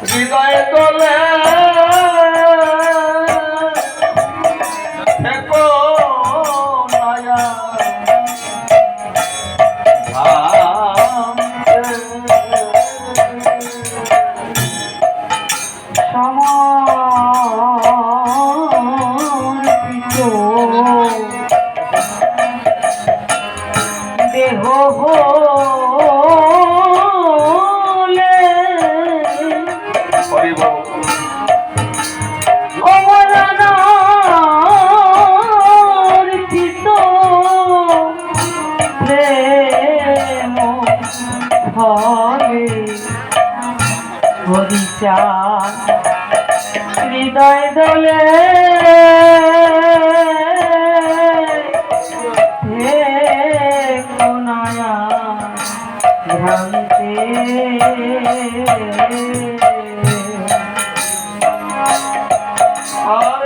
হৃদয় তোলে হৃদয় দোলে হে কোনায়া ভ্রান্তে আর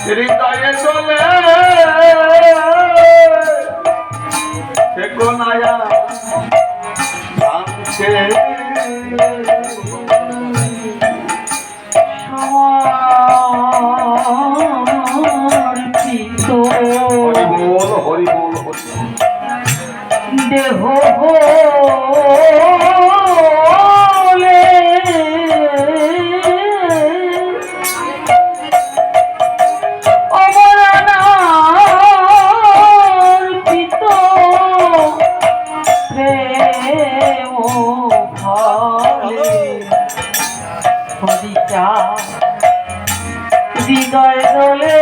হৃদয়ে চলে কোনায়া ভাঙছে সময় হৃদয় দোলে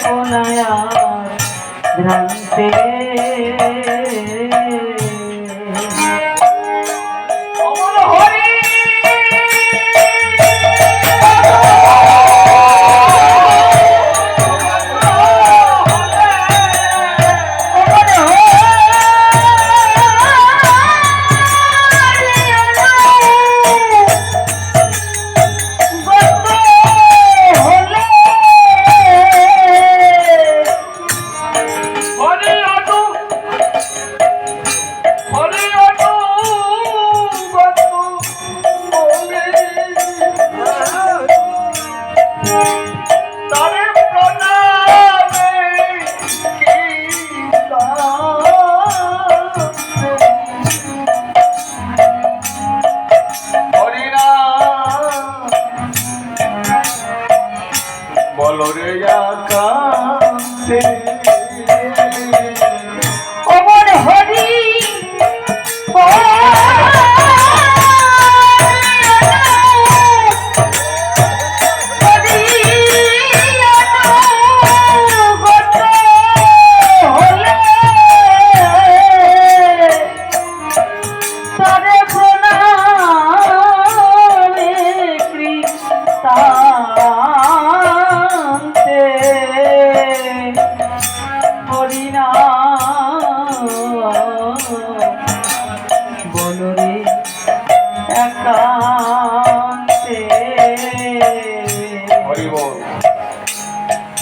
কোনায়া ভ্রান্তে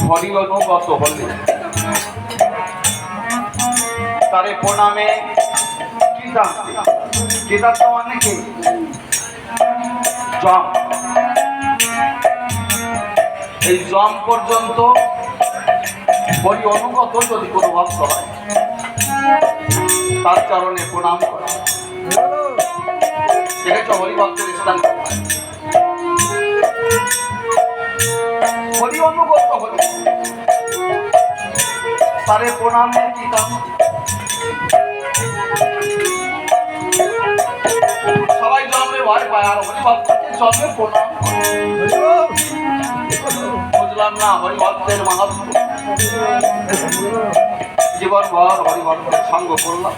হরিগত বললে তারে প্রণামে কৃতার্থ মানে কি জম এই জম পর্যন্ত হরি অনুগত যদি কোনো ভক্ত হয় তার চরণে প্রণাম করা দেখেছ হরিভক্তের স্থান হরি অনুগত হরি তারে প্রণামে কি সবাই জন্মে ভয় পায় আর হরিভক্তকে জন্মে প্রণাম বুঝলাম না হরিভক্তের মাহাত্ম্য জীবনভর হরিভক্তের সঙ্গ করলাম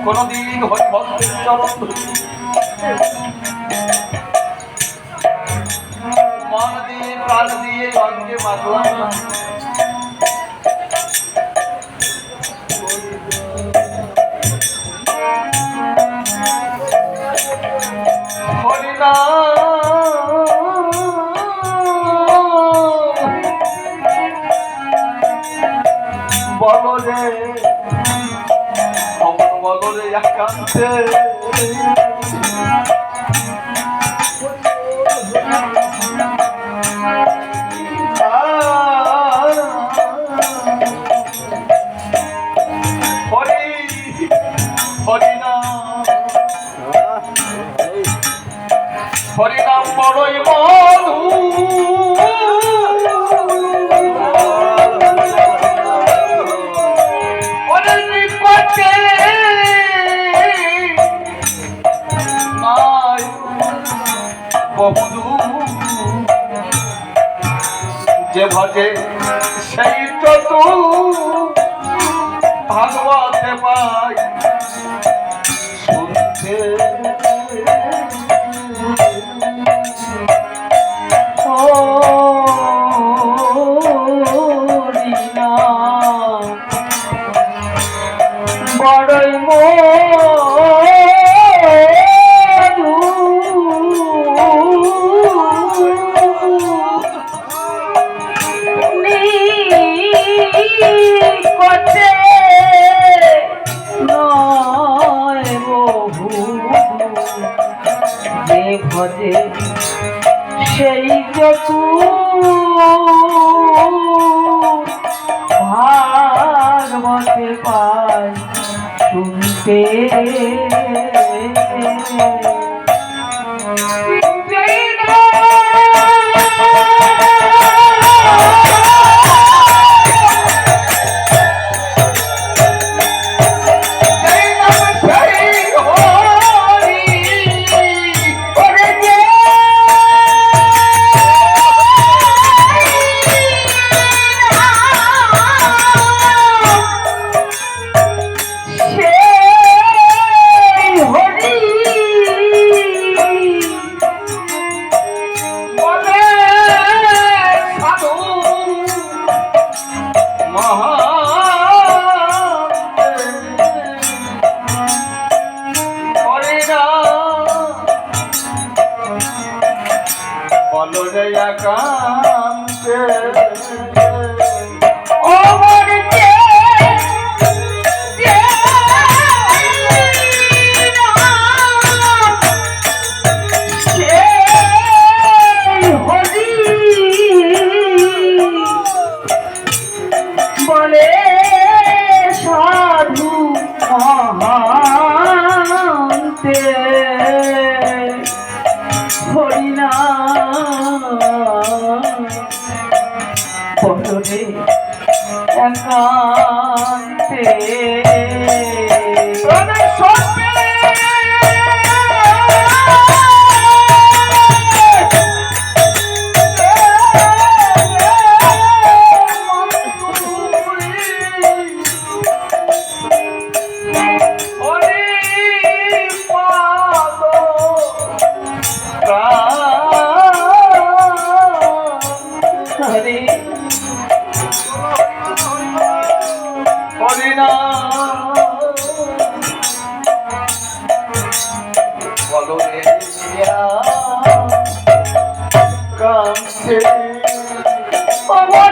কোনদিন হরিভক্তের চরণ মন দিয়ে প্রাণ দিয়ে অঙ্গে মাতলাম না হরিনা বলো রে অমন বলো রে একান্তে হরিনাম বড়ই মধু যে ভজে সেই তো ভাগবতে পাই শুনতে বড়ই ভজে সেই যত ভাগবতে পাই শুনতে বলো রে একান্তে আমার বলে সাধু মহান্তে হরিনা বলে একান্তে বলো রে কাছে আমার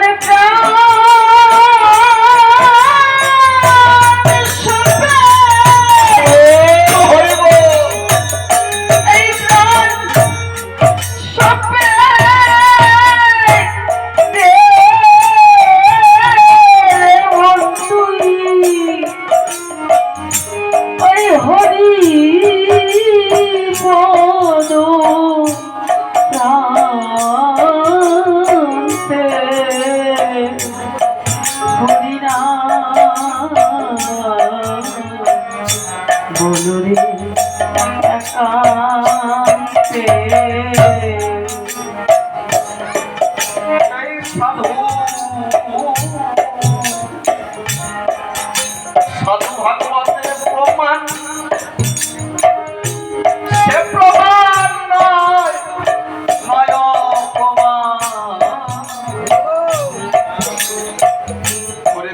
বলো রে একান্তে সাধু ভাগবতের প্রমাণ সে প্রমাণ নয় নয় প্রমাণ করে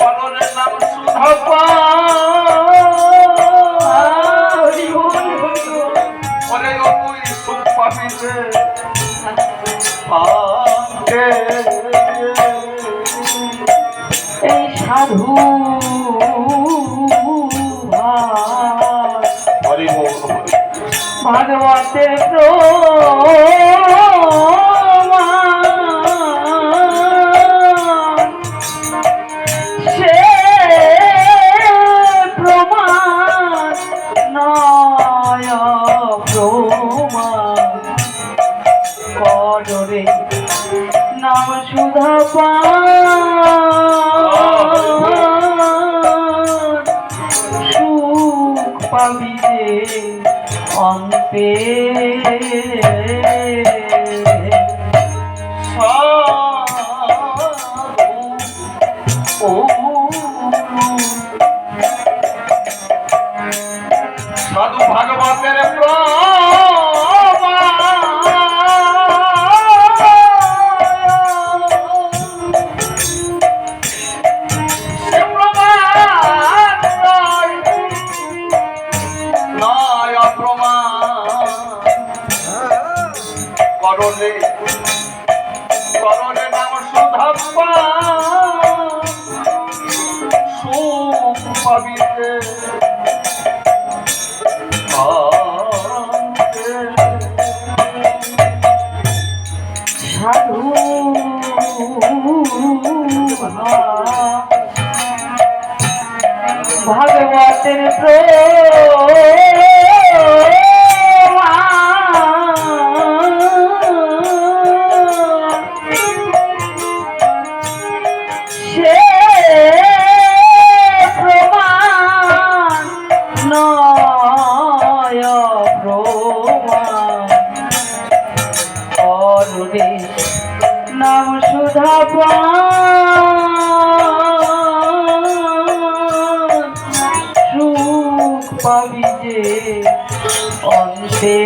করণের নাম সুধা অনেক তুই সুখ পাবি যে এই সাধু ভাগবতের প্রমাণ সে প্রমাণ নয় প্রমাণ কররে নাম সুধা সুখ পাবি যে অন্তে সাধু ভাগবতের করণে নাম সুধাপ্পা সুখ পাবিতে সাধু ভাগবতের সে প্রমাণ নয় প্রমাণ কররে নাম সুধা সুখ পাবি যে অন্তে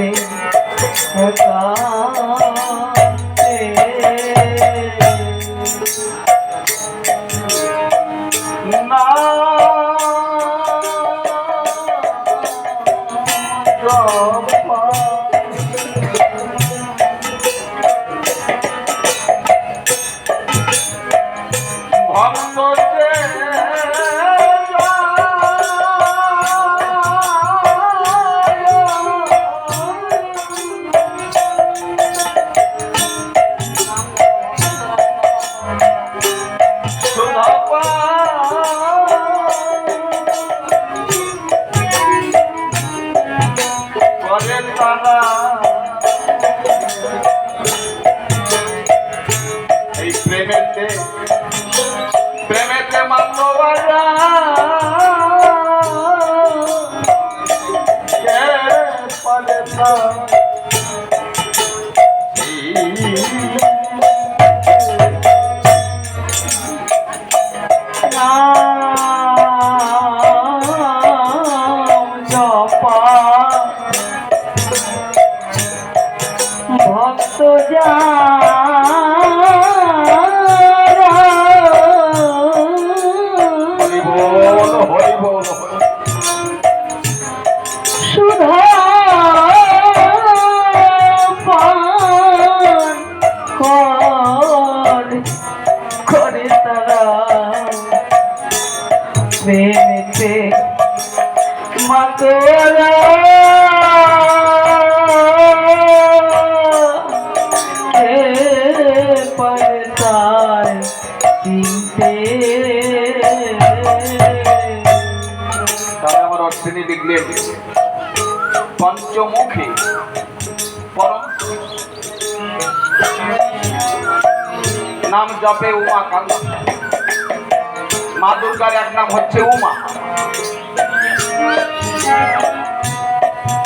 করে একান্তে না জপা ভক্তকে এই প্রেমেতে প্রেমেতে মানবারা কে পারে জপা ভক্ত সুধা পান করে তারা প্রেমেতে মাতোরা পারে তার চিনতে তাহলে আমার অর্থনী লিখলেন পঞ্চমুখী পরম নাম জপে উমা কান্ত মা দুর্গার এক নাম হচ্ছে উমা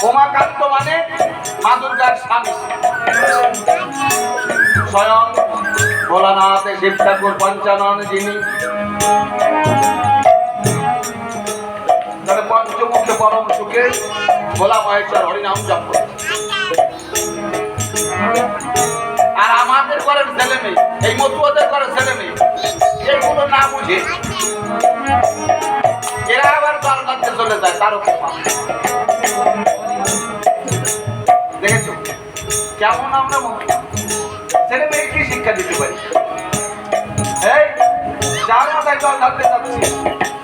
উমাকান্ত মানে মা দুর্গার স্বামী স্বয়ং ভোলানাথ শিব ঠাকুর পঞ্চানন যিনি পঞ্চমুখে পরম সুখে ভোলা মহেশ্বর হরিনাম জপ করে আর আমাদের ঘরের ছেলে মেয়ে এই মতুয়াদের ঘরের ছেলে মেয়ে এগুলো না বুঝে এরা আবার তার কাছে চলে যায় তারও কৃপা দেখেছো কেমন আমরা ছেলে মেয়ে কি শিক্ষা দিতে পারি এই যার মাথায় জল ঢালতে যাচ্ছি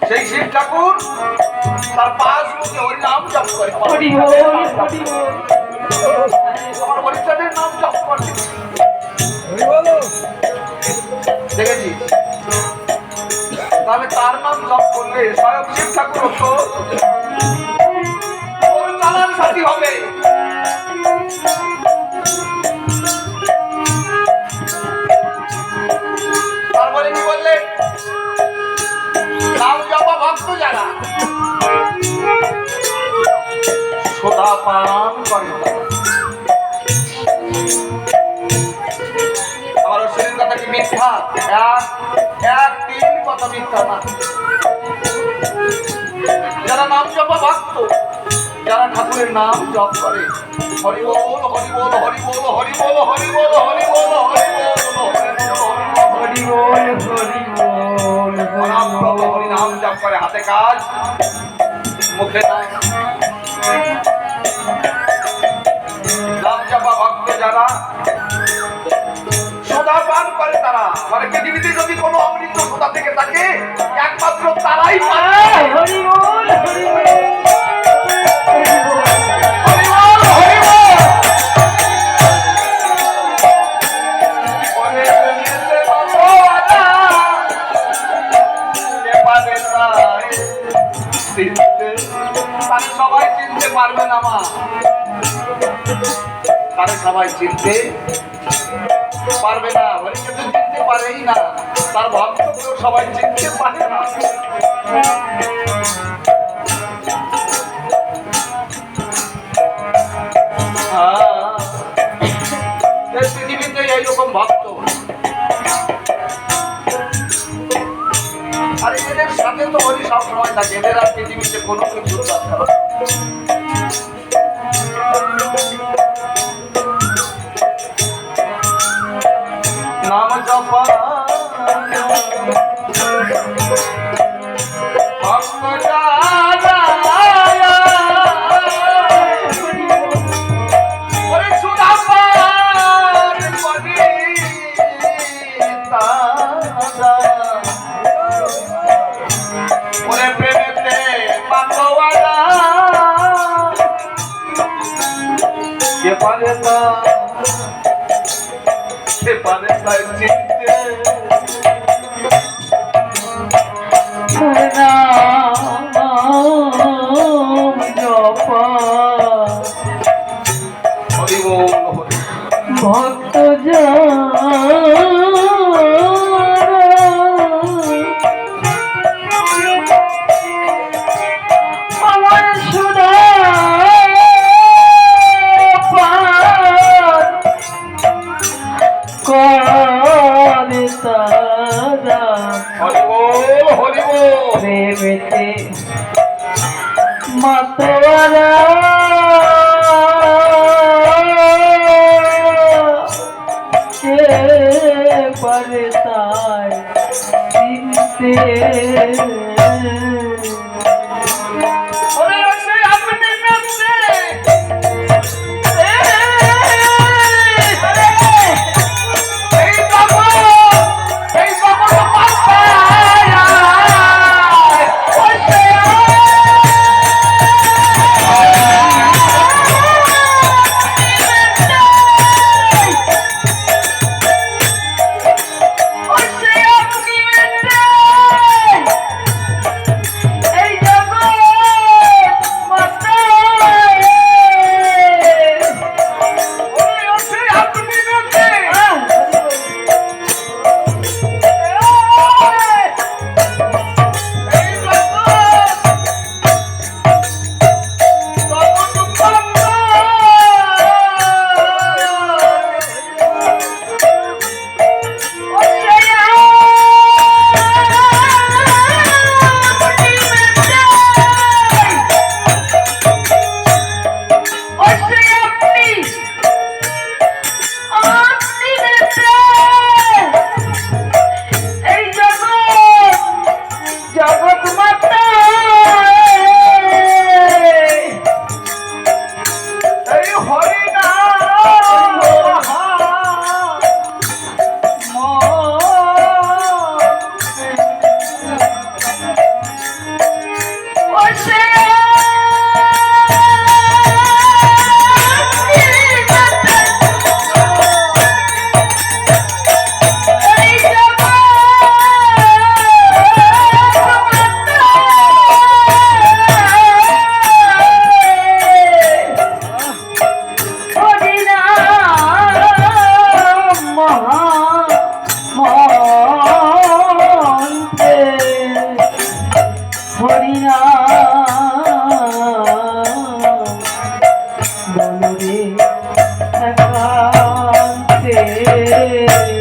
সেই শিব ঠাকুর তার পাঁচ মুখে হরিনাম জপ করে আমার হরিচাঁদের নাম জপ করে দেখেছি তাহলে তার নাম জপ করলে স্বয়ং শিব ঠাকুর তো চালান সাথী হবে তারপরে কি বললে নাম জপা ভক্ত যারা সোদা পান করে আমার শরীর কথা কি মিথ্যা এক তিন কথা মিথ্যা না যারা নাম জপা ভক্ত যারা ঠাকুরের নাম জপ করে হরি বল হরি বল হরি বল হরি বল হরি বল হরি বল হরি বল হরি নাম জপ করে হাতে কাজ মুখে নাম জপা ভক্ত যারা সোদা পান করে তারা মানে পৃথিবীতে যদি কোনো অমৃত সোদা থেকে থাকে একমাত্র তারাই পায় হরি বল হরি বল তারা সবাই চিনতে পারবে না মা তারা সবাই চিনতে পারবে না হরিকে তো চিনতে পারেই না তার ভক্তগুলো সবাই চিনতে পারে না পৃথিবীতে এইরকম ভক্ত আর এদের সাথে তো হরি সব সময় থাকে এদের আর পৃথিবীতে কোনো কিছু দরকার কে পারে তা কে পারে তাই চিনতে নাম জপা হরি বল হরি ভক্ত আমার সুধা করে তারা হরি বল প্রেমেতে মাতোয়ারা কে পারে তাই চিনতে ওরে সে আপনি নাচছে এই বাবা তো পাল্টায়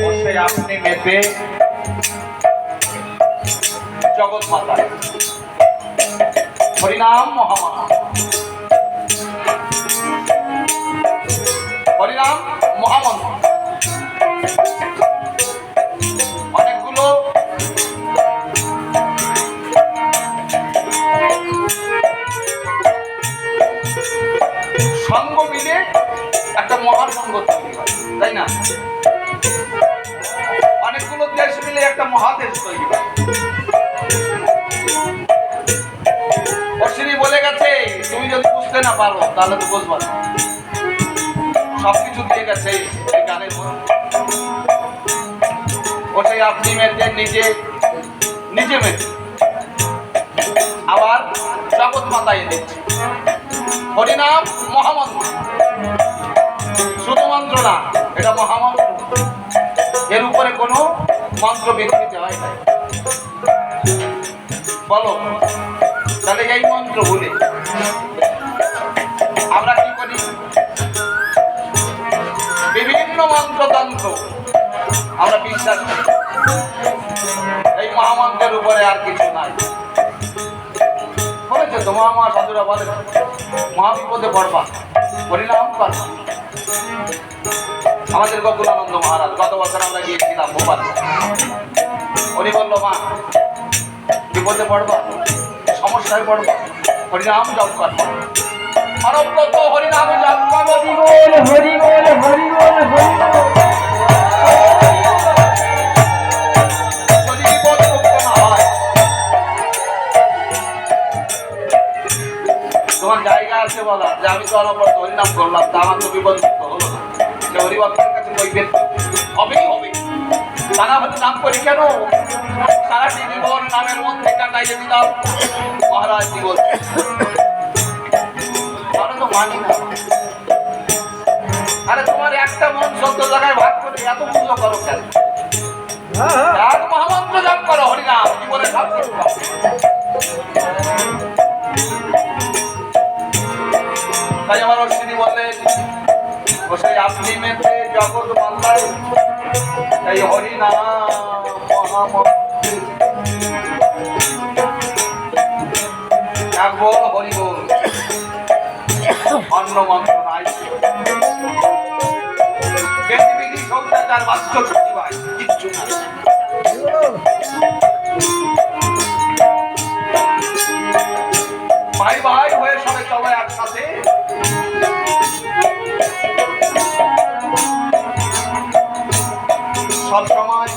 ওই সে আপনি মেতে জগৎ মাতা হরিনাম মহামায়া হরিনাম মহামন্ত্র অনেকগুলো সঙ্গ মিলে একটা মহাসঙ্গ তৈরি হয়, তাই না? অনেকগুলো দেশ মিলে একটা মহাদেশ তৈরি হয়। অশ্বিনী বলে গেছে তুমি যদি বুঝতে না পারো তাহলে তো বুঝবা না, সবকিছু দিয়ে গেছে এই গানের মধ্যে। ওটাই আপনি মেতে নিজে নিজে মেতে আবার জগৎ মাতায় দিচ্ছে হরিনাম মহামন্ত্র, শুধু মন্ত্র না, এটা মহামন্ত্র, এর উপরে কোনো মন্ত্র বিকৃতি হয় না। বলো তাহলে এই মন্ত্র বলে আমরা কি করি? বিভিন্ন মন্ত্রতন্ত্র আমরা বিশ্বাস করি, এই মহামন্ত্রের উপরে আর কিছু নাই। বলেছে তো মহামা সাধুরা বলে মহাবিপদে পড়বা হরিনাম কর। আমাদের গোকুলানন্দ মহারাজ গত বছর আমরা গিয়েছিলাম ভোপাল, উনি বললো মা বিপদে পড়বা, সমস্যায় পড়বা, হরিনাম জপ করবা, অনবরত হরিনাম জপ করবা। হরি বল হরি বল হরি বল। যদি বিপদ মুক্ত না হয়, তোমার জায়গা আছে বলা যে আমি তো অনবরত হরিনাম হরিনাম করলাম, তা আমার তো বিবর্জিত হলো না। সে হরিভক্তের কাছে কইবেন হবেই হবে, তারা হয়তো নাম করি কেন, সারাটি জীবন নামের মধ্যে কাটাইয়ে দিলাম মহারাজ জীবন, তারা তো মানি না। আরে তোমার একটা মন 14 জায়গায় ভাগ করে এত পুজো করো কেন? এক মহামন্ত্র জাপ করো, হরিনাম জীবনে সব কিছু পাও। তাই আমার অশ্বিনী বললেন, বসে আপনি মেতে জগৎ মাতায় এই হরিনাম মহামন্ত্র এক বল হরি বল, অন্য মন্ত্র নাই। গতিবিধি সৌদাচার বাস্তব প্রতিভায় কিচ্ছু না। ভাই ভাই হয়ে সবাই সবাই একসাথে সব সময়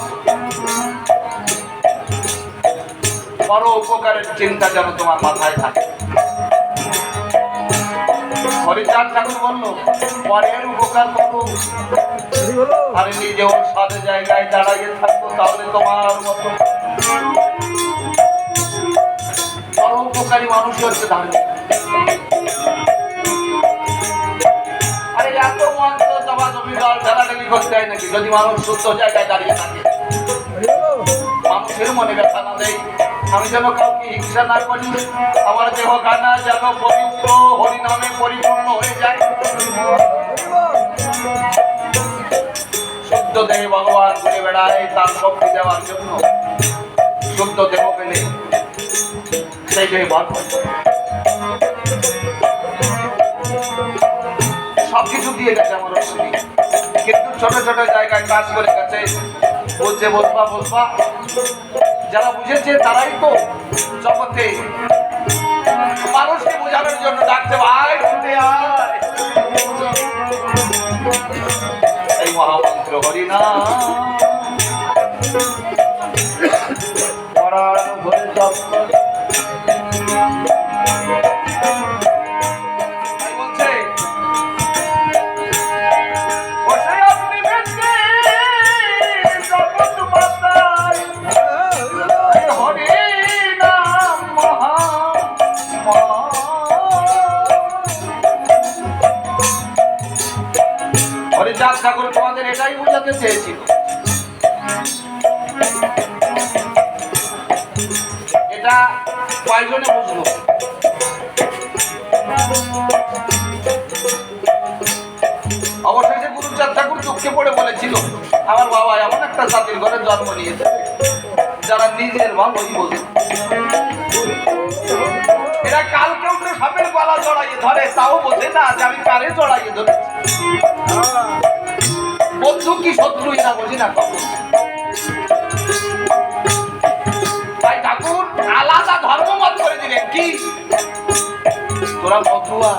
বড় উপকারের চিন্তা যেন তোমার মাথায় থাকে। হরিচাঁদ ঠাকুর বলল, পরের উপকার করো আর নিজেও সাদে জায়গায় দাঁড়াইয়ে থাকবো, তাহলে তোমার মতো বড় উপকারী মানুষ হচ্ছে ধার্মিক। আরে এত মন্ত্র জমা জমি দল ঢেলাঢেলি করতে হয় নাকি? যদি মানুষ শুদ্ধ জায়গায় দাঁড়িয়ে থাকে, মানুষের মনে ব্যথা না দেয়, আমি যেন কাউকে হিংসা না করি, আমার দেহ খানা যেন পবিত্র হরিনামে পরিপূর্ণ হয়ে যায়। শুদ্ধ দেহে ভগবান ঘুরে বেড়ায় তার শক্তি দেওয়ার জন্য। শুদ্ধ দেহ পেলে সেই দেহে বাদ সবকিছু দিয়ে গেছে আমার অশ্বিনী, কিন্তু ছোট ছোট জায়গায় কাজ করে গেছে। বলছে বলবা বলবা, যারা বুঝেছে তারাই তো জগতে মানুষকে বোঝানোর জন্য ডাকছে, ভাই ঘুরতে আয়। এই মহামন্ত্র হরিনাম পরাণ ভরে জপ কর। বলছে বসে আপনি বেঁচে জগৎ মাতায় হরিনাম মহা হরিচাঁদ ঠাকুর তোমাদের এটাই বোঝাতে চেয়েছিল। এটা কয়জনে বুঝলো? অবশেষে গুরুচাঁদ ঠাকুর দুঃখে পড়ে বলেছিল, আমার বাবা এমন একটা জাতির ঘরে জন্ম নিয়েছে যারা নিজের ভালোই বোঝে। এরা কালকে উঠে সাপের গলা জড়াইয়ে ধরে, তাও বোঝে না যে আমি কারে জড়াইয়ে ধরেছি। বন্ধু কি শত্রু এরা বোঝে না কখন। তাই ঠাকুর আলাদা ধর্মমত করে দিলেন, কি তোরা মতুয়া,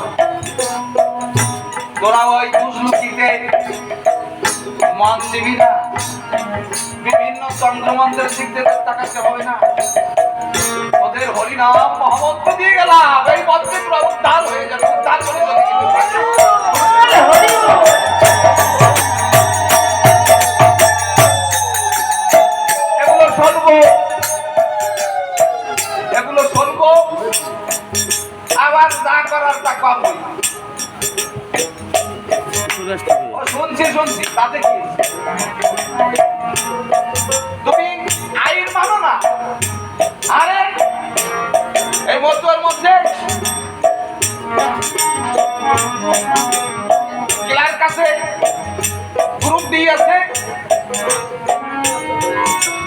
তোরা ওই দুজলুকিতে মন দিবি না, বিভিন্ন তন্ত্রমন্ত্রের দিক থেকে তাকাতে হবে না, ওদের হরিনাম মহামন্ত্র দিয়ে গেলাম, এই মন্ত্রে তোরা উদ্ধার হয়ে যাবে। উদ্ধার করে এগুলো শুনবো, এগুলো শুনবো, আবার যা করার তা করবো। শুনছি তাতে কি? তুমি আইন মানো না। আরে এই মধ্যের মধ্যে ক্লার্ক আছে, গ্রুপ ডি আছে,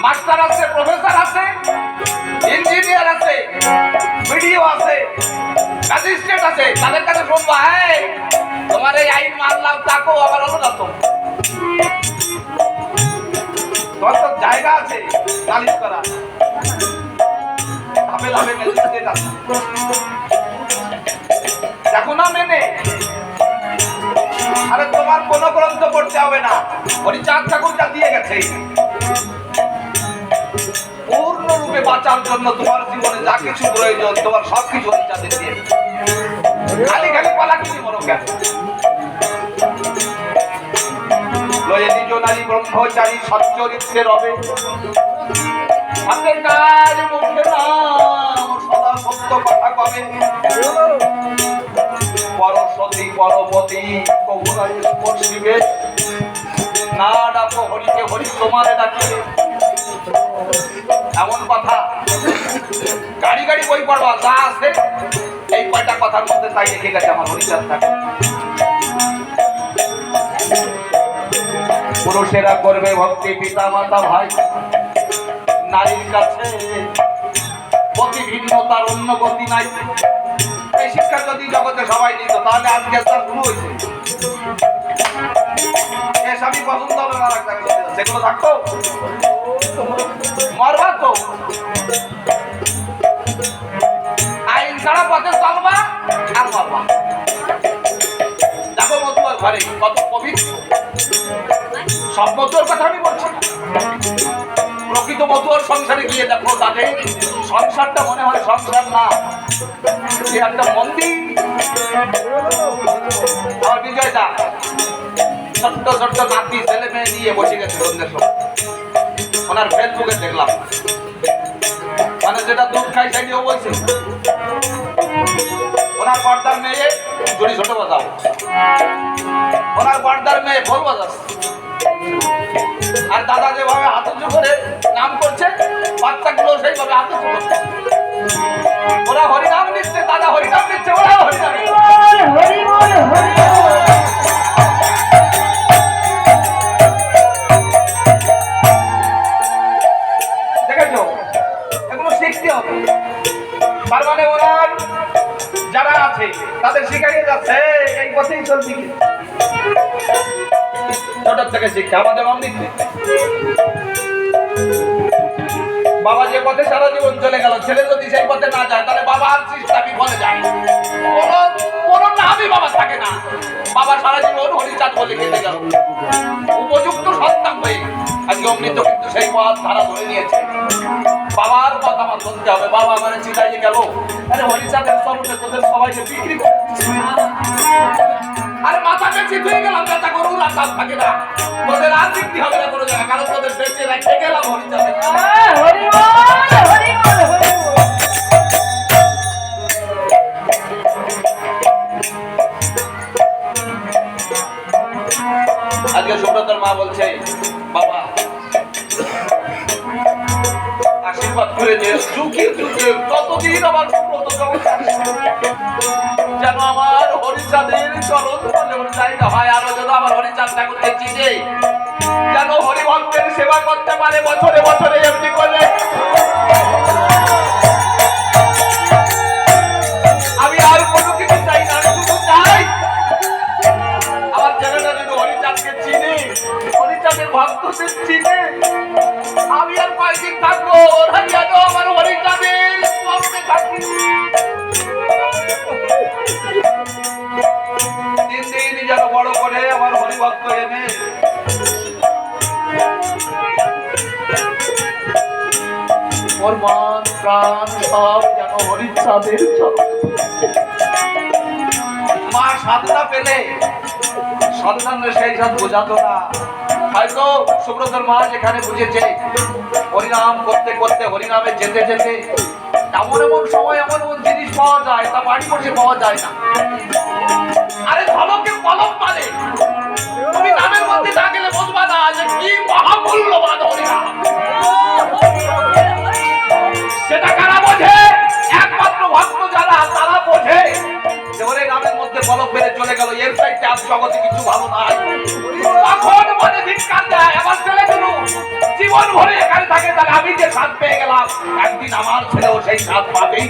মাস্টার আছে, প্রফেসর আছে, ইঞ্জিনিয়ার আছে, বিডিও আছে, ম্যাজিস্ট্রেট আছে। তাদের কাছে শুনবো, হ্যাঁ তোমার এই আইন মানলাম, তাকেও আবার হলো না। তোমার তো জায়গা আছে নালিশ করা, ধাপে ধাপে ম্যাজিস্ট্রেট আছে, দেখো না মেনে। আরে তোমার কোন গ্রন্থ পড়তে হবে না, হরিচাঁদ ঠাকুর যা দিয়ে গেছে পূর্ণরূপে বাঁচার জন্য তোমার জীবনে যা কিছু প্রয়োজন, তোমার সবকিছু হরিচাঁদের দিয়ে। খালি খালি পালা কিছু মনে কেন? নারী ব্রহ্মচারী সচ্চরিত্রে রবে, হাতের কাজ মুখে নাম সদা সত্য কথা কবে। পরশতী পরপতি কবুরাই স্পর্শিবে, না ডাকো হরিকে হরি তোমারে ডাকিবে। এমন কথা গাড়ি গাড়ি বই পড়বা যা আছে এই কয়টা কথার মধ্যে তাই রেখে গেছে আমার হরিচাঁদ ঠাকুর। পুরুষেরা করবে ভক্তি পিতা মাতা ভাই, নারীর কাছে গতি ভিন্ন, তার অন্য গতি নাই। এই শিক্ষা যদি জগতে সবাই নিত তাহলে আজকে তার শুরু হয়েছে। স্বামী পছন্দ হবে না সেগুলো থাকতো, মরবা তো আইন ছাড়া পথে চলবা আর মরবা। দেখো মতুয়ার ঘরে কত পবিত্র, সব মতুয়ার কথা আমি বলছি না, প্রকৃত মতুয়ার সংসারে গিয়ে দেখো তাদের সংসারটা মনে হয় সংসার না, সে একটা মন্দির। আমার বিজয় দা ছোট্ট ছোট্ট নাতি ছেলে মেয়ে নিয়ে বসে গেছে সন্ধ্যের সময়, ওনার ফেসবুকে দেখলাম, মানে যেটা দুধ খাই সেটিও বলছে। ওনার পর্দার মেয়ে জড়ি ছোট বাজাও, ওনার পর্দার মেয়ে খোল বাজাচ্ছে, আর দাদা যেভাবে হাত উঁচু করে নাম করছে বাচ্চাগুলো সেইভাবে হাত উঁচু করছে। ওরা হরিনাম নিচ্ছে, দাদা হরিনাম নিচ্ছে, ওরা হরিনাম দেখেছো, এগুলো শিখতে হবে। তার মানে ওনার যারা আছে তাদের শিখাইয়ে যাচ্ছে এই পথেই চলবি। ছোট থেকে শিক্ষা আমাদের অমৃত। বাবা যে পথে সারা জীবন চলে গেল, ছেলে যদি সেই পথে না যায় তাহলে বাবা আর চেষ্টা বিফলে যায়, কোনো নামই বাবা থাকে না। বাবা সারা জীবন হরিচাঁদ বলে কেটে গেল, উপযুক্ত সন্তান হয়ে আজকে অমৃত কিন্তু সেই পথ ধারা ধরে নিয়েছে। বাবার কথা আমার শুনতে হবে। বাবা আমার চিন্তায় গেল, আরে হরিচাঁদের চরণে তোদের সবাইকে বিক্রি করে আরে মাথা বেঁচে ধুয়ে গেলাম, যাতে গরুর আর দাম থাকে না, তোদের আর বিক্রি হবে না কোনো জায়গা, কারণ তোদের বেঁচে রেখে গেলাম হরিচাঁদের। আজকে সুব্রতর মা বলছে, বাবা আশীর্বাদ করে যে যুগে যুগে কতদিন আমার সুব্রত যেন আমার হরিচাঁদের চরণ তলে জায়গা হয়, আরো যেন আমার হরিচাঁদ ঠাকুরকে চিনে, যেন হরিভক্তের সেবা করতে পারে বছরে বছরে এমনি করে। আমি আর কোনো কিছু চাই না, আমি শুধু চাই আমার ছেলেটা যেন হরিচাঁদকে চিনে, হরিচাঁদের ভক্তদের চিনে। আমি আর কয়েকদিন থাকবো, ওরা যেন আমার হরিচাঁদের চরণে থাকি। দিন দিন যেন বড় করে আমার হরিভক্ত এনে ওর মান প্রাণ সব যেন হরিচাঁদের চরণে। মা সাধনা পেলে সন্তানের সেই সাথ বোঝাতো না। হয়তো সুব্রতর মা যেখানে বুঝেছে হরিনাম করতে করতে, হরিনামে যেতে যেতে এমন এমন সময় এমন এমন জিনিস পাওয়া যায় তা বাড়ি বসে পাওয়া যায় না। আরে ধনকে কলম মানে তুমি নামের মধ্যে না গেলে বুঝবা না যে কি মহামূল্যবান হরিনাম। সেটা কারা বোঝে? একমাত্র ভক্ত যারা, তারা বোঝে যে ওরে নামের মধ্যে কলম বেড়ে চলে গেল, এর চাইতে আর জগতে কিছু ভালো নাই। তখন মনে ধিক্কার দেয়, আমার ছেলে গুলো জীবন ভরে এখানে থাকে, তাহলে আমি যে স্বাদ পেয়ে গেলাম একদিন আমার ছেলেও সেই স্বাদ পাবেই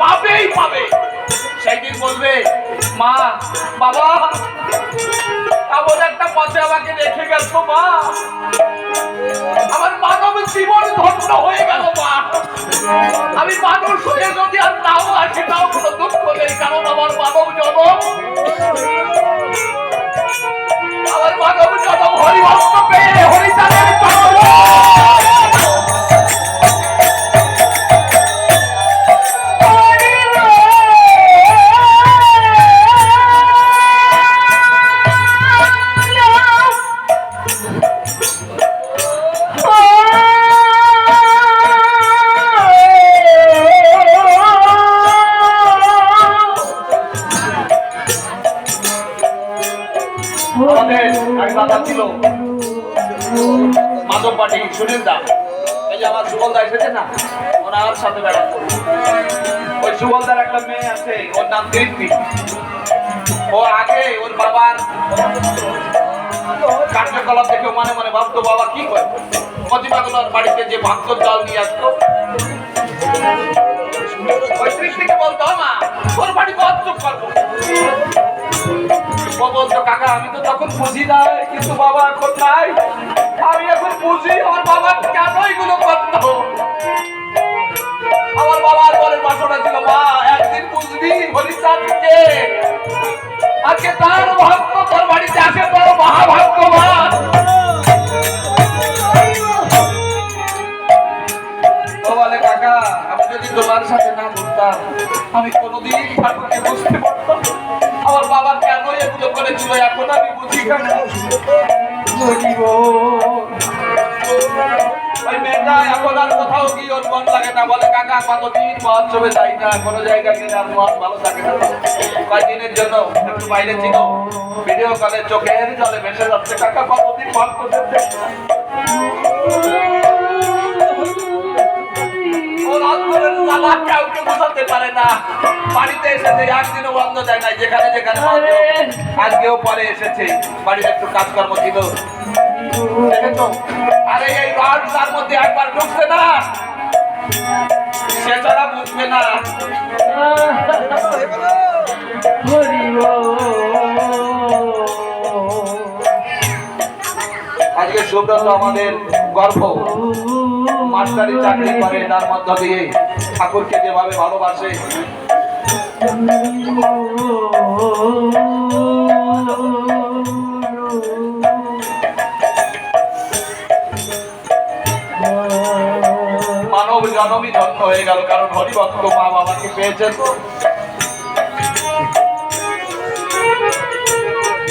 পাবেই পাবে। সেই দিন বলবে, মা বাবা এমন একটা পথে আমাকে রেখে গেছো মা, আমার মানব জীবন ধ্বংস হয়ে গেল মা। আমি মানুষ হয়ে যদি আর নাও আসি তাও কোনো দুঃখ নেই, কারণ আমার মানব জনম, আমার মানব জনম হরিভক্ত পেয়ে হরিচাঁদের চরণে। আমাদের এক দাদা ছিল মাধব পাটি সুনীল দা, এই যে আমার সুবল দা এসেছে না, ওনার সাথে বেড়াতো। ওই সুবল দার একটা মেয়ে আছে, ওর নাম কীর্তি। ও আগে ওর বাবার কার্যকলাপ দেখে মনে মনে ভাবতো বাবা কি করে, প্রতিমাগুলোর বাড়িতে যে ভাগ্য জল নিয়ে আসতো, ওই কৃষ্ণকে বলতো মা ওর বাড়ি বদ্ধ করবো। ও বলতো কাকা আমি তো তখন বুঝি নাই, কিন্তু বাবা এখন নাই, আমি এখন বুঝি আমার বাবা কেন এগুলো করতো। আমার বাবার পরের বাসনা ছিল মা একদিন বুঝবি হরিচাঁদকে, আজকে তার ভক্ত তোর বাড়িতে আসে তোর মহাভাগ্যবান। ও বলে কাকা আমি যদি তোমার সাথে না ঘুরতাম আমি কোনোদিন ঠাকুরকে বুঝতে পারতাম না। আমার বাবা কেন এগুলো করেছিল এখন আমি বুঝি কেন। ওই মেয়েটা এখন আর কোথাও গিয়ে ওর মন লাগে না, বলে কাকা কতদিন মহোৎসবে যাই না, কোনো জায়গায় গেলে আর মন ভালো থাকে না, কয়েকদিনের জন্য একটু বাইরে ছিল, ভিডিও কলে চোখের জলে ভেসে যাচ্ছে কাকা কতদিন মন করতে। ওর অন্তরের জ্বালা কাউকে বোঝাতে পারে না, বাড়িতে এসেছে একদিনও বন্ধ যায় না, যেখানে যেখানে আজকেও পরে এসেছে, বাড়িতে একটু কাজকর্ম ছিল দেখেছো। আরে এই রাত তার মধ্যে একবার ঢুকছে না সে ছাড়া বুঝবে না। আজকে সুব্রত আমাদের গর্ব, মাস্টারি চাকরি করে, তার মধ্য দিয়ে ঠাকুরকে যেভাবে ভালোবাসে। মানব জনমই ধন্য হয়ে গেল, কারণ হরিভক্ত মা বাবাকে পেয়েছেন।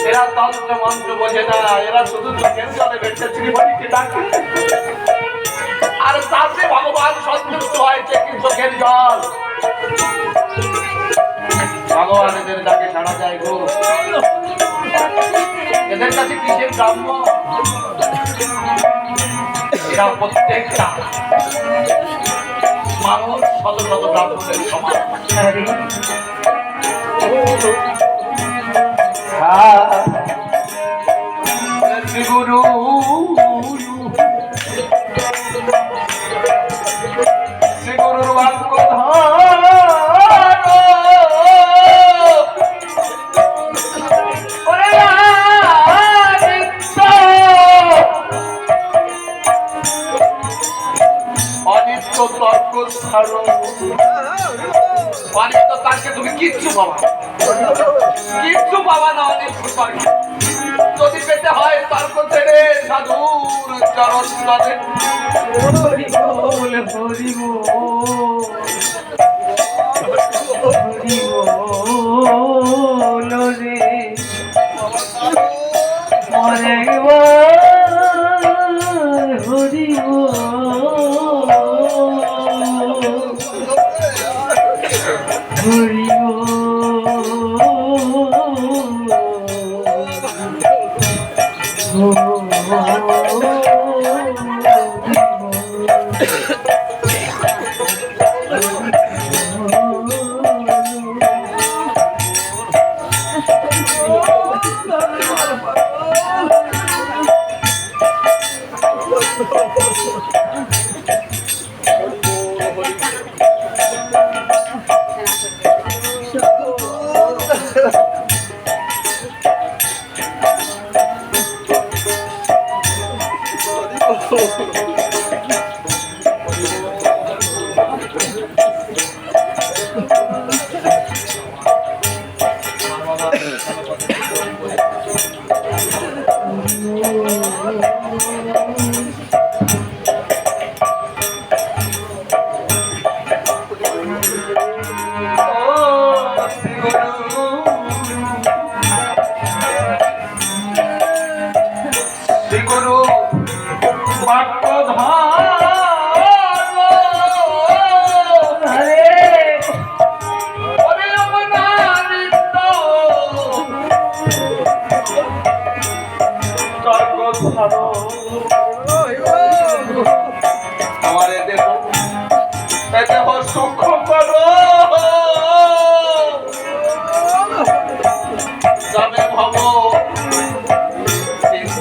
এরা তন্ত্র মন্ত্র বোঝে না, এরা শুধু চোখের জলে বেঁচে শ্রীহরিকে ডাকে, আর তাতে ভগবান সন্তুষ্ট হয়েছে কি চোখের জল। ভগবান এদের ডাকে সাড়া যায় গো, এদের কাছে কিসের ব্রাহ্ম, এরা প্রত্যেকটা মানুষ শত শত ব্রাহ্মণের সমান। গুরু শ্রী গুরুর বাক্য অনিত্য তর্ক ছাড়ো, অনিত্য তাকে তুমি কিচ্ছু পাবা, কিচ্ছু পাবা না অনিত্য তর্ক। যদি পেতে হয় তর্ক ছেড়ে সাধুর চরণ তলে।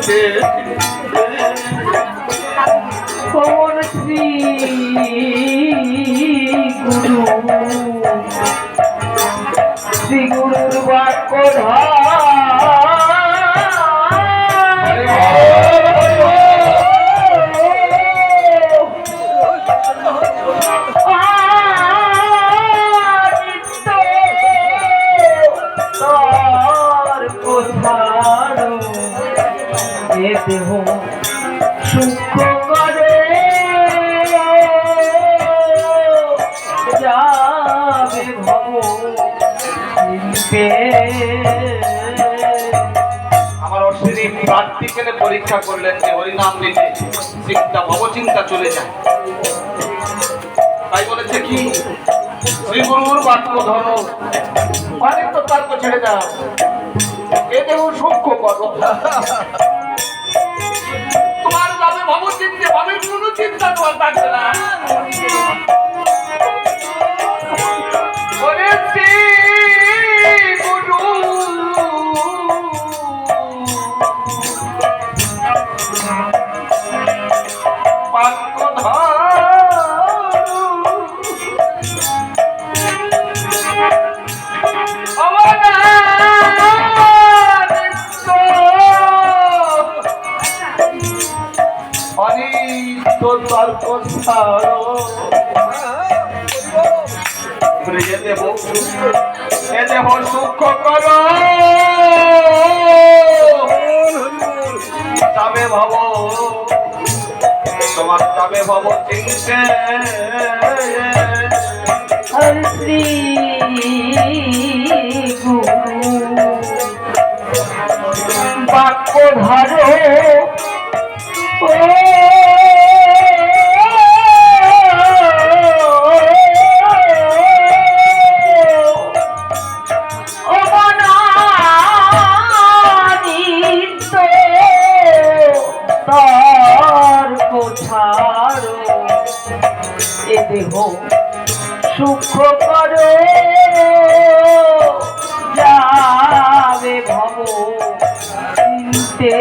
বলেছে পবন শ্রী গুরু শ্রী গুরুর বাক্য দেহ সূক্ষ্ম করে যাবে ভব আমার অশ্বিনী প্রার্থীকে পরীক্ষা করলেন যে হরিনাম নিতে চিন্তা ভবচিন্তা চলে যায় তাই বলেছে কি শ্রী গুরুর বাক্য ধরো অনেক তো তর্ক ছেড়ে দাও এ দেহ সূক্ষ্ম করো তোমার যাবে ভবচিন্তে ভাবে কোনো চিন্তা তোমার থাকবে না ওরে শ্রী গুরু বাক্য তর্ক ছাড়ো এ দেহ সূক্ষ্ম করো যাবে ভব তোমার যাবে ভব চিনতে শ্রী গুরু বাক্য ধরো দেহ সূক্ষ্ম করো যাবে ভব চিনতে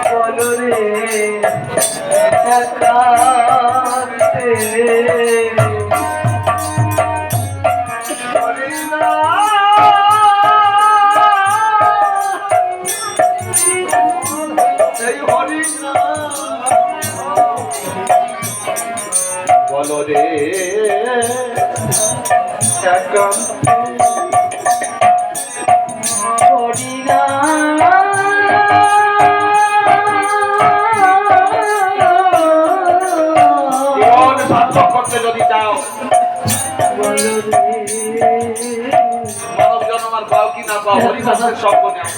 বলো রে একা বলো রে করতে যদি চাও মানব জন্ম আর পাও কি না পাও হরিদাসের সঙ্গ নেও।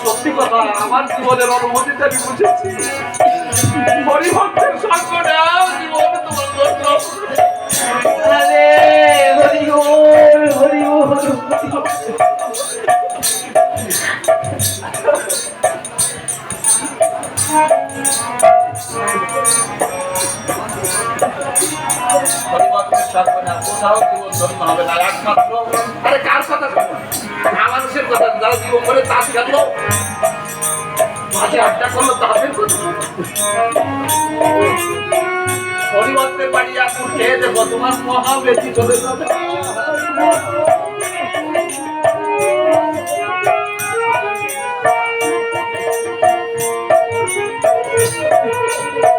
সত্যি কথা আমার জীবনের অনুভূতিটা আমি বুঝেছি। হরিভক্তের সঙ্গ নেও জীবন তোমার জন্য। আরে হরি বল হরি বল। হরিভক্তের সঙ্গ নেও কোথাও জীবন ধন্য হবে না। একমাত্র আরে কার কথা মানুষের কথা যারা জীবন করে তাস খেললো মাঝে আড্ডা করলো তাদের কথা। হরিভক্তের বাড়ি এখন খেয়ে দেখো তোমার মহা বেশি চলে যাবে।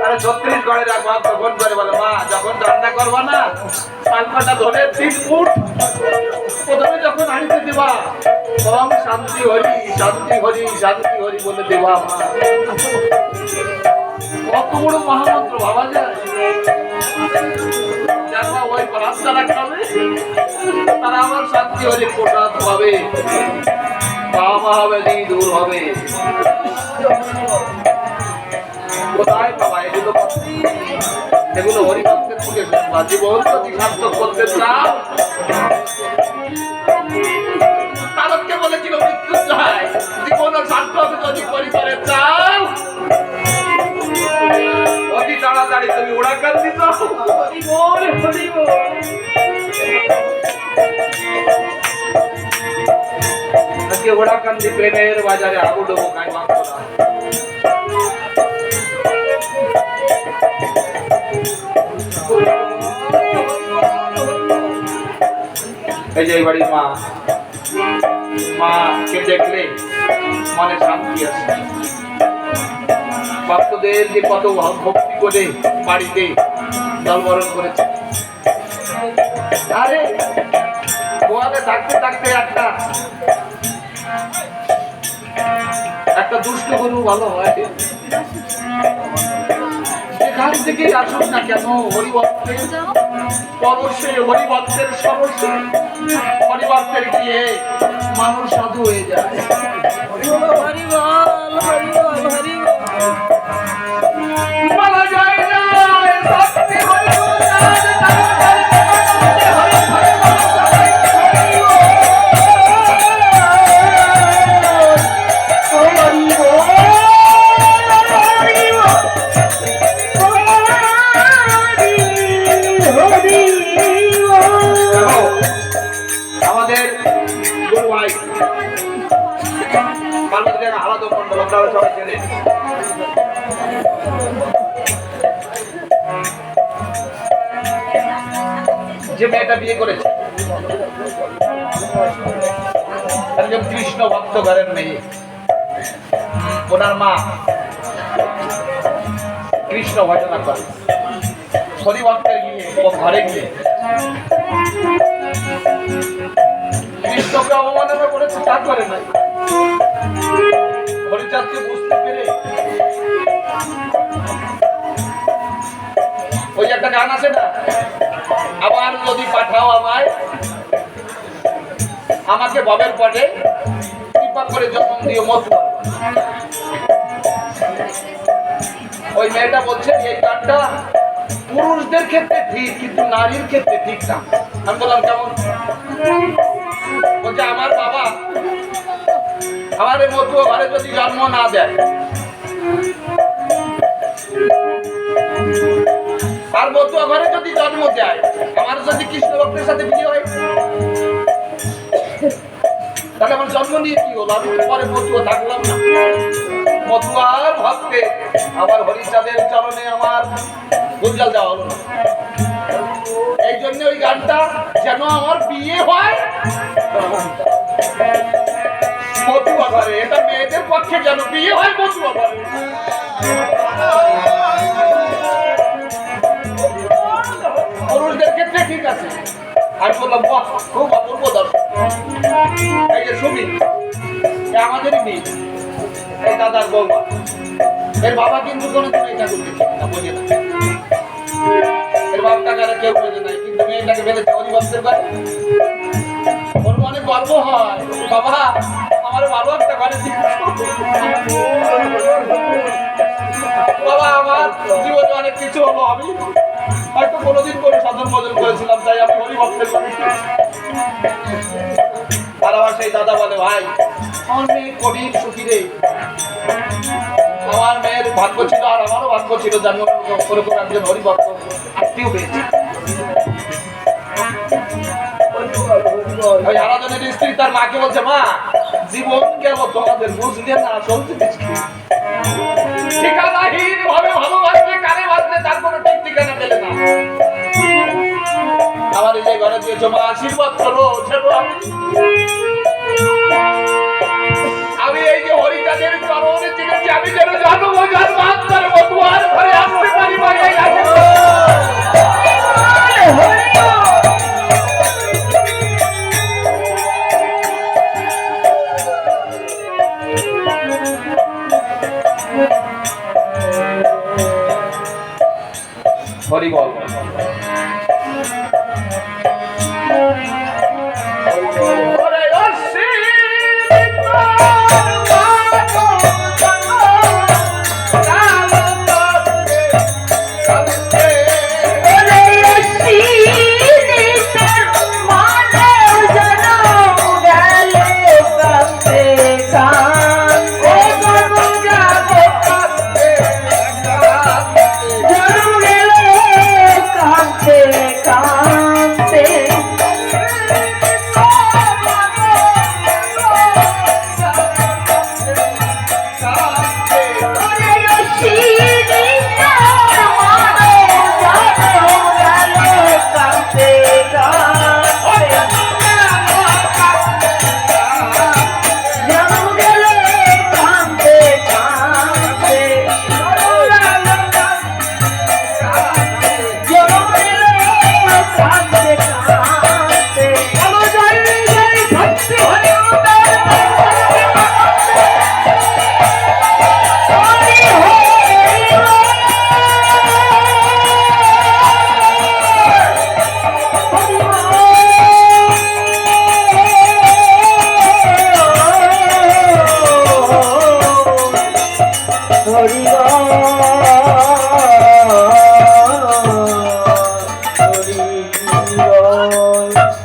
আরে 36 রাখবা তখন করে বলো মা যখন রান্না করবা না পালকাটা ধরে 3 ফুট প্রথমে যখন আনিতে দিবা ওম শান্তি হরি শান্তি হরি শান্তি হরি বলে দেবা মা। কত বড় মহামন্ত্র ভাবা যায়। যারা ওই প্রার্থনা খাবে তারা আমার শান্তি হরি প্রসাদ পাবে বাবা হবে দূর হবে। কোথায় বাবা এগুলো হরিভক্তের মুখে শুনবা। জীবন যদি সার্থক করতে চাও তারকে বলেছিল মৃত্যুঞ্জয় জীবন সার্থক যদি পরিবারে চাও অতি তাড়াতাড়ি তুমি ওড়াকান দিত। আজকে ওড়াকান্দি প্রেমের বাজারে আগুন ডোবো কাই মাংস না। এই যে বাড়ির মা মাকে দেখলে মনে শান্তি আসে। ভক্তদের যে কত ভক্তি করে বাড়িতে জলবরণ করেছে। আরে গোয়ালে থাকতে থাকতে একটা দুষ্ট গরু ভালো হয় যেখান থেকে আসুক না কেন হরিভক্তের পরশে হরিভক্তের সরসে হরিভক্তের গিয়ে মানুষ সাধু হয়ে যায়। বলা যায় না সত্যি আমাদের গুরু ভাই সবাই ছেড়ে যে মেয়েটা বিয়ে করেছে একজন কৃষ্ণ ভক্ত ঘরের মেয়ে, ওনার মা কৃষ্ণ ভজনা করে, হরিভক্তের গিয়ে ঘরে গিয়ে কৃষ্ণকে অবমাননা করেছে, তা করে নাই। হরিচাঁদকে বুঝতে পেরে ওই একটা গান আছে না, আবার যদি পাঠাও আমায়, আমাকে ভবের পটে কৃপা করে জন্ম দিও মথুরা। ওই মেয়েটা বলছে এই গানটা পুরুষদের ক্ষেত্রে ঠিক, কিন্তু নারীর ক্ষেত্রে ঠিক না। আমি বললাম কেমন? বলছে আমার বাবা আমার এই মথুয়া ঘরে যদি জন্ম না দেয়, আর মথুয়া ঘরে যদি জন্ম দেয়, আমার যদি কৃষ্ণ ভক্তের সাথে বিয়ে হয়, তাহলে আমার জন্ম নিয়ে কি হলো? আমি পরে মথুয়া থাকলাম না। মথুয়ার ভক্তে আমার হরিচাঁদের চরণে আমার গুঞ্জাল দেওয়া হলো না। এই জন্য ওই গানটা যেন আমার বিয়ে হয় মথুয়া ঘরে, এটা মেয়েদের পক্ষে যেন বিয়ে হয় মথুয়া ঘরে। পুরুষদের ক্ষেত্রে ঠিক আছে। আমি বললাম বাহ, খুব অপূর্ব দর্শন। এই যে সুমি, আমাদেরই মেয়ে, এই দাদার বৌমা, এর বাবা কিন্তু কোনোদিন এই ঠাকুর দেখে না, বোঝে না। এর বাপ টাকারা কেউ বোঝে নাই, কিন্তু মেয়েটাকে ফেলেছে হরিভক্তের ঘরে। ওর অনেক গর্ব হয়, বাবা আমার ভালো একটা ঘরে বাবা, আমার জীবনে অনেক কিছু হলো, আমি হয়তো কোনোদিন করে সাধন ভজন করেছিলাম, তাই আমি হরিভক্তের ঘরে। আর আমার সেই দাদা বলে ভাই, আমার মেয়ে কঠিন সুখী রে, আমার মেয়ের ভাগ্য ছিল আর আমারও ভাগ্য ছিল জন্ম ওরকম একজন হরিভক্ত আত্মীয় পেয়েছি। ওই আরাধনের স্ত্রী তার মাকে বলছে, মা জীবন গেল তোমাদের, বুঝলে না চলতে ঠিকানাহীন ভাবে ভালোবাসলে কারে বাঁচলে তার কোনো ঠিক ঠিকানা পেলে না। আমার এই যে ঘরে দিয়েছো মা, আশীর্বাদ করো, ছেড়ো। আমি এই যে হরিচাঁদের চরণে চিনেছি, আমি যেন জন্ম জন্মান্তর মতুয়ার ঘরে আসতে পারি। হরি বল।